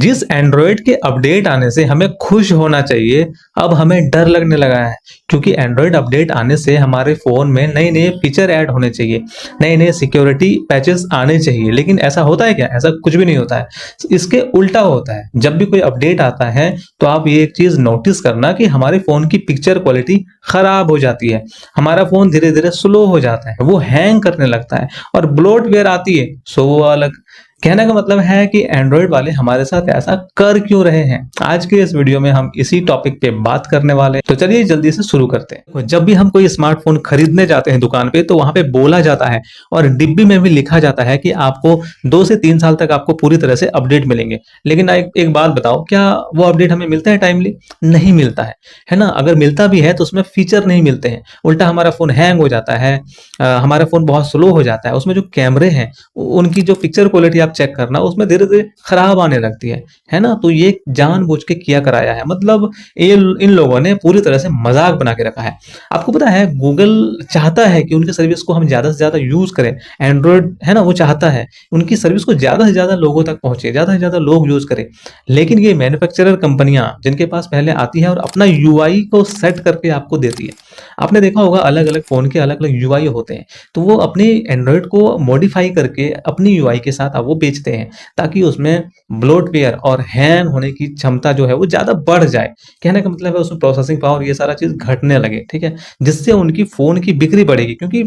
जिस एंड्रॉयड के अपडेट आने से हमें खुश होना चाहिए, अब हमें डर लगने लगा है, क्योंकि एंड्रॉयड अपडेट आने से हमारे फ़ोन में नए नए फीचर ऐड होने चाहिए, नए नए सिक्योरिटी पैचेस आने चाहिए। लेकिन ऐसा होता है क्या? ऐसा कुछ भी नहीं होता है। इसके उल्टा होता है। जब भी कोई अपडेट आता है तो आप ये एक चीज़ नोटिस करना कि हमारे फ़ोन की पिक्चर क्वालिटी खराब हो जाती है, हमारा फ़ोन धीरे धीरे स्लो हो जाता है, वो हैंग करने लगता है और ब्लोटवेयर आती है, सो वो अलग। कहने का मतलब है कि एंड्रॉयड वाले हमारे साथ ऐसा कर क्यों रहे हैं। आज के इस वीडियो में हम इसी टॉपिक पे बात करने वाले हैं। तो चलिए जल्दी से शुरू करते हैं। जब भी हम कोई स्मार्टफोन खरीदने जाते हैं दुकान पे, तो वहां पे बोला जाता है और डिब्बी में भी लिखा जाता है कि आपको 2 से 3 साल तक आपको पूरी तरह से अपडेट मिलेंगे। लेकिन एक बात बताओ, क्या वो अपडेट हमें मिलता है टाइमली? नहीं मिलता है ना। अगर मिलता भी है तो उसमें फीचर नहीं मिलते हैं, उल्टा हमारा फोन हैंग हो जाता है, हमारा फोन बहुत स्लो हो जाता है। उसमें जो कैमरे हैं उनकी जो पिक्चर क्वालिटी आप चेक करना, उसमें धीरे धीरे खराब आने लगती है ना। तो ये जानबूझ के किया कराया है, मतलब ये इन लोगों ने पूरी तरह से मजाक बना के रखा है। आपको पता है गूगल चाहता है कि उनकी सर्विस को हम ज्यादा से ज्यादा यूज करें। एंड्रॉयड है ना, वो चाहता है उनकी सर्विस को ज्यादा से ज्यादा लोगों तक पहुंचे, ज्यादा से ज्यादा लोग यूज करें। लेकिन ये मैन्युफैक्चरर कंपनियां जिनके पास पहले आती है और अपना यूआई को सेट करके आपको देती है। आपने देखा होगा अलग अलग फोन के अलग अलग यूआई होते हैं, तो वो अपने एंड्रॉयड को मॉडिफाई करके अपनी यूआई के साथ वो बेचते हैं, ताकि उसमें ब्लोटवेयर और हैंग होने की क्षमता जो है वो ज्यादा बढ़ जाए। कहने का मतलब है उसमें प्रोसेसिंग पावर ये सारा चीज घटने लगे, ठीक है, जिससे उनकी फोन की बिक्री बढ़ेगी। क्योंकि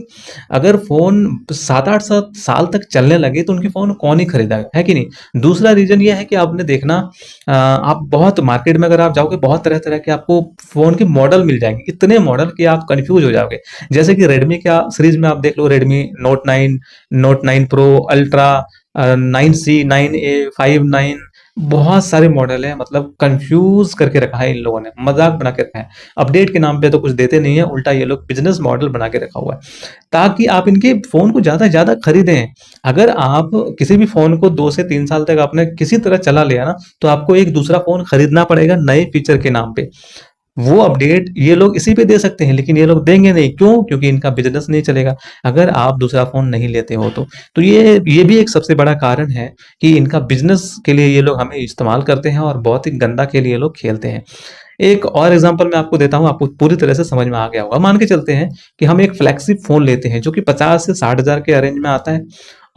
अगर फोन 7-8 साल तक चलने लगे तो उनकी फोन कौन ही खरीदेगा, है कि नहीं। दूसरा रीजन ये है कि आपने देखना, आप बहुत मार्केट में अगर आप जाओगे, बहुत तरह तरह के आपको फोन के मॉडल मिल जाएंगे, इतने मॉडल कि आप कंफ्यूज हो जाओगे। जैसे कि रेडमी का सीरीज में आप देख लो, Redmi note 9, note 9 pro, ultra, 9C, 9A, 5, 9, बहुत सारे मॉडल है। मतलब कंफ्यूज करके रखा है इन लोगों ने, मजाक बना के रखा है। अपडेट के नाम पे तो कुछ देते नहीं है, उल्टा ये लोग बिजनेस मॉडल बना के रखा हुआ है ताकि आप इनके फोन को ज्यादा ज्यादा खरीदें। अगर आप किसी भी फोन को 2 से 3 साल तक आपने किसी तरह चला लिया ना, तो आपको एक दूसरा फोन खरीदना पड़ेगा नए फीचर के नाम पे। वो अपडेट ये लोग इसी पे दे सकते हैं, लेकिन ये लोग देंगे नहीं। क्यों? क्योंकि इनका बिजनेस नहीं चलेगा अगर आप दूसरा फोन नहीं लेते हो तो ये भी एक सबसे बड़ा कारण है कि इनका बिजनेस के लिए ये लोग हमें इस्तेमाल करते हैं और बहुत ही गंदा के लिए ये लोग खेलते हैं। एक और एग्जांपल मैं आपको देता हूं, आपको पूरी तरह से समझ में आ गया होगा। मान के चलते हैं कि हम एक फ्लैगशिप फोन लेते हैं जो कि 50 से 60 हजार के अरेंज में आता है,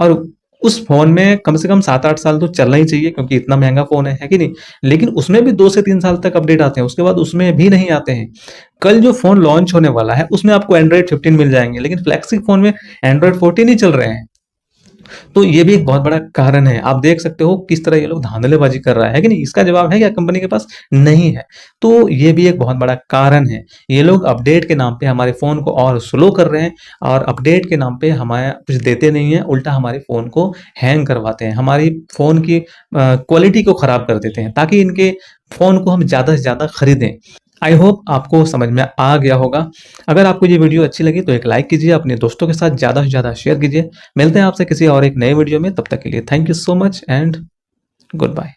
और उस फोन में कम से कम 7-8 साल तो चलना ही चाहिए, क्योंकि इतना महंगा फोन है कि नहीं। लेकिन उसमें भी 2 से 3 साल तक अपडेट आते हैं, उसके बाद उसमें भी नहीं आते हैं। कल जो फोन लॉन्च होने वाला है उसमें आपको एंड्रॉइड 15 मिल जाएंगे, लेकिन फ्लैगशिप फोन में एंड्रॉइड 14 ही चल रहे हैं। तो ये भी एक बहुत बड़ा कारण है। आप देख सकते हो किस तरह ये लोग धांधलेबाजी कर रहा है कि नहीं। इसका जवाब है क्या कंपनी के पास? नहीं है। तो ये भी एक बहुत बड़ा कारण है। ये लोग अपडेट के नाम पे हमारे फोन को और स्लो कर रहे हैं, और अपडेट के नाम पे हमारे कुछ देते नहीं है, उल्टा हमारे फोन को हैंग करवाते हैं, हमारी फोन की क्वालिटी को खराब कर देते हैं, ताकि इनके फोन को हम ज्यादा से ज्यादा खरीदें। आई होप आपको समझ में आ गया होगा। अगर आपको ये वीडियो अच्छी लगी तो एक लाइक कीजिए, अपने दोस्तों के साथ ज़्यादा से ज़्यादा शेयर कीजिए। मिलते हैं आपसे किसी और एक नए वीडियो में, तब तक के लिए thank you so much and good bye.